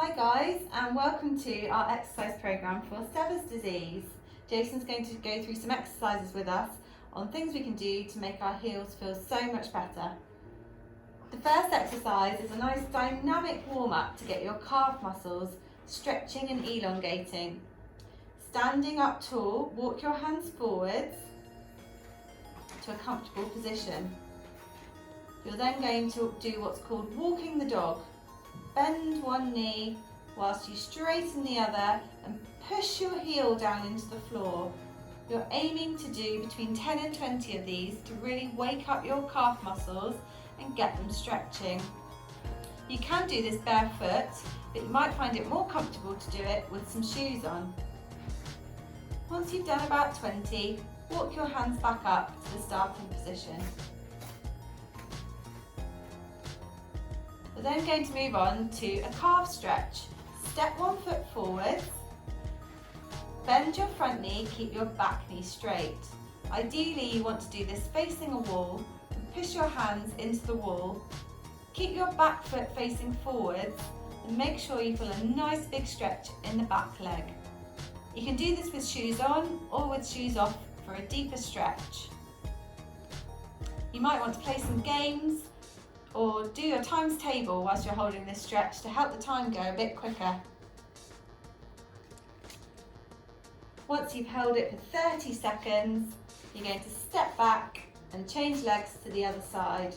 Hi guys, and welcome to our exercise program for Sever's disease. Jason's going to go through some exercises with us on things we can do to make our heels feel so much better. The first exercise is a nice dynamic warm-up to get your calf muscles stretching and elongating. Standing up tall, walk your hands forwards to a comfortable position. You're then going to do what's called walking the dog. Bend one knee whilst you straighten the other and push your heel down into the floor. You're aiming to do between 10 and 20 of these to really wake up your calf muscles and get them stretching. You can do this barefoot, but you might find it more comfortable to do it with some shoes on. Once you've done about 20, walk your hands back up to the starting position. We're then going to move on to a calf stretch. Step one foot forwards, bend your front knee, keep your back knee straight. Ideally you want to do this facing a wall and push your hands into the wall. Keep your back foot facing forwards and make sure you feel a nice big stretch in the back leg. You can do this with shoes on or with shoes off for a deeper stretch. You might want to play some games or do your times table whilst you're holding this stretch to help the time go a bit quicker. Once you've held it for 30 seconds, you're going to step back and change legs to the other side.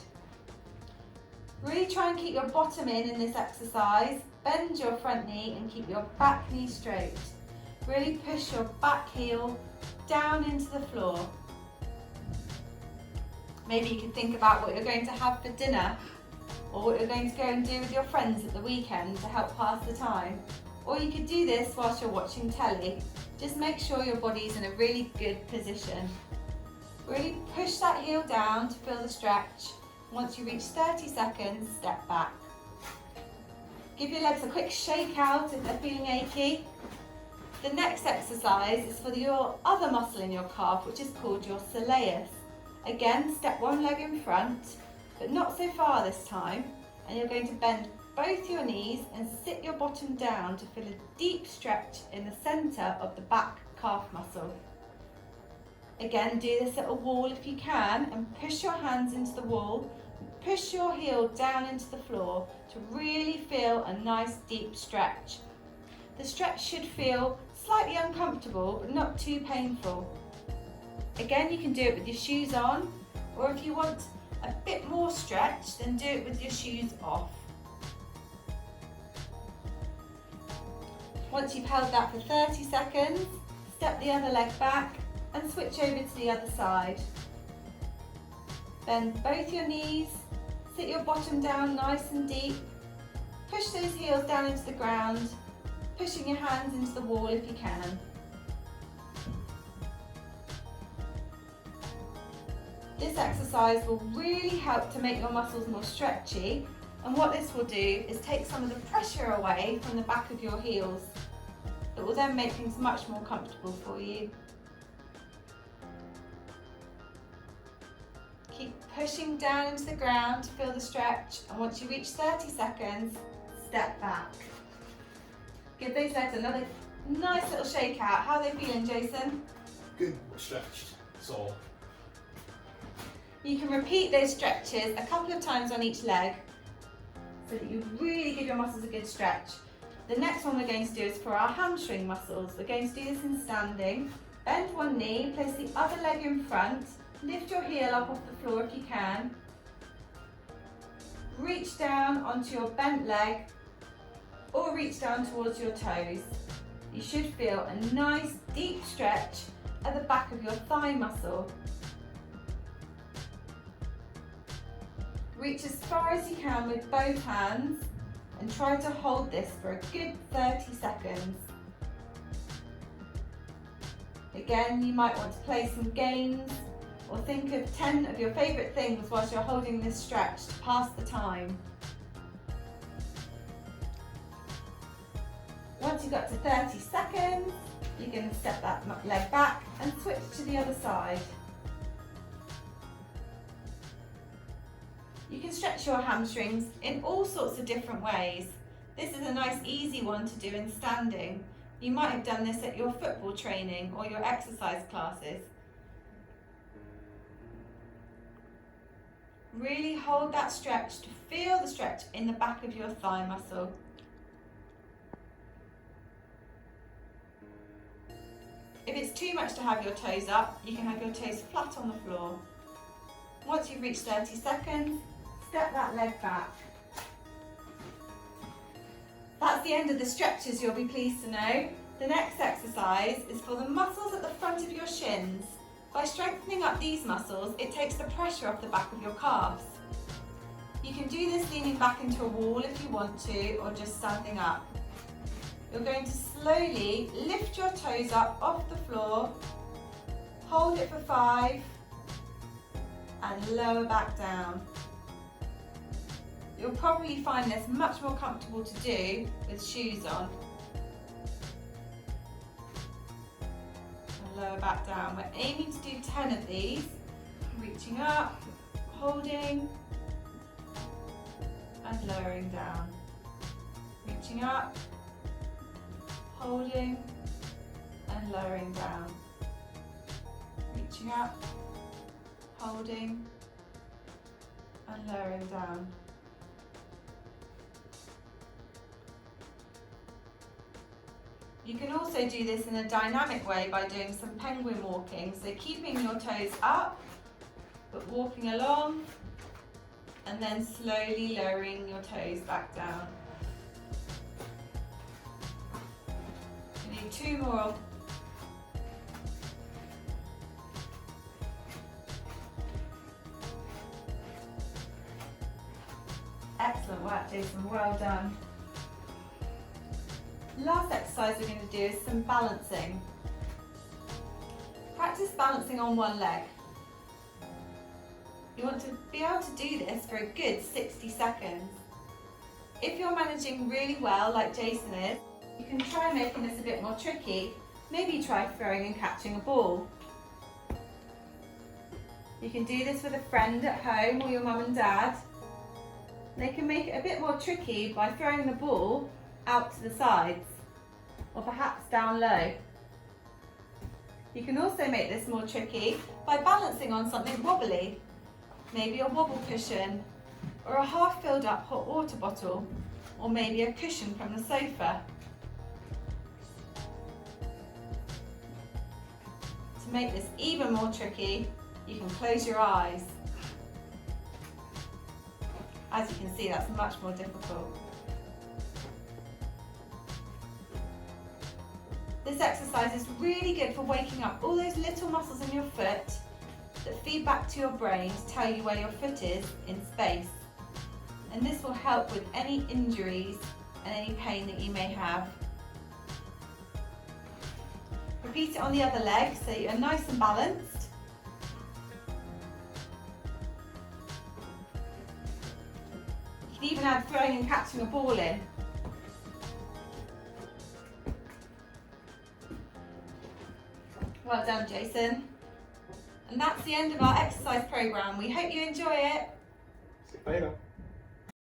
Really try and keep your bottom in this exercise. Bend your front knee and keep your back knee straight. Really push your back heel down into the floor. Maybe you can think about what you're going to have for dinner or what you're going to go and do with your friends at the weekend to help pass the time. Or you could do this whilst you're watching telly. Just make sure your body's in a really good position. Really push that heel down to feel the stretch. Once you reach 30 seconds, step back. Give your legs a quick shake out if they're feeling achy. The next exercise is for your other muscle in your calf, which is called your soleus. Again, step one leg in front, but not so far this time, and you're going to bend both your knees and sit your bottom down to feel a deep stretch in the centre of the back calf muscle. Again, do this at a wall if you can, and push your hands into the wall, and push your heel down into the floor to really feel a nice deep stretch. The stretch should feel slightly uncomfortable, but not too painful. Again, you can do it with your shoes on, or if you want a bit more stretch, then do it with your shoes off. Once you've held that for 30 seconds, step the other leg back and switch over to the other side. Bend both your knees, sit your bottom down nice and deep, push those heels down into the ground, pushing your hands into the wall if you can. This exercise will really help to make your muscles more stretchy, and what this will do is take some of the pressure away from the back of your heels. It will then make things much more comfortable for you. Keep pushing down into the ground to feel the stretch, and once you reach 30 seconds, step back. Give those legs another nice little shake out. How are they feeling, Jason? Good, stretched, sore. You can repeat those stretches a couple of times on each leg so that you really give your muscles a good stretch. The next one we're going to do is for our hamstring muscles. We're going to do this in standing. Bend one knee, place the other leg in front, lift your heel up off the floor if you can. Reach down onto your bent leg or reach down towards your toes. You should feel a nice deep stretch at the back of your thigh muscle. Reach as far as you can with both hands and try to hold this for a good 30 seconds. Again, you might want to play some games or think of 10 of your favourite things whilst you're holding this stretch to pass the time. Once you've got to 30 seconds, you're going to step that leg back and switch to the other side. You can stretch your hamstrings in all sorts of different ways. This is a nice easy one to do in standing. You might have done this at your football training or your exercise classes. Really hold that stretch to feel the stretch in the back of your thigh muscle. If it's too much to have your toes up, you can have your toes flat on the floor. Once you've reached 30 seconds, step that leg back. That's the end of the stretches, you'll be pleased to know. The next exercise is for the muscles at the front of your shins. By strengthening up these muscles, it takes the pressure off the back of your calves. You can do this leaning back into a wall if you want to, or just standing up. You're going to slowly lift your toes up off the floor, hold it for 5, and lower back down. You'll probably find this much more comfortable to do with shoes on. And lower back down. We're aiming to do 10 of these. Reaching up, holding, and lowering down. Reaching up, holding, and lowering down. Reaching up, holding, and lowering down. You can also do this in a dynamic way by doing some penguin walking, so keeping your toes up, but walking along, and then slowly lowering your toes back down. We need 2 more. Excellent work, Jason, well done. Last exercise we're going to do is some balancing. Practice balancing on one leg. You want to be able to do this for a good 60 seconds. If you're managing really well, like Jason is, you can try making this a bit more tricky. Maybe try throwing and catching a ball. You can do this with a friend at home or your mum and dad. They can make it a bit more tricky by throwing the ball out to the sides, or perhaps down low. You can also make this more tricky by balancing on something wobbly, maybe a wobble cushion, or a half filled up hot water bottle, or maybe a cushion from the sofa. To make this even more tricky, you can close your eyes. As you can see, that's much more difficult. This exercise is really good for waking up all those little muscles in your foot that feed back to your brain to tell you where your foot is in space. And this will help with any injuries and any pain that you may have. Repeat it on the other leg so you're nice and balanced. You can even add throwing and catching a ball in. Well done, Jason. And that's the end of our exercise programme. We hope you enjoy it. See you later.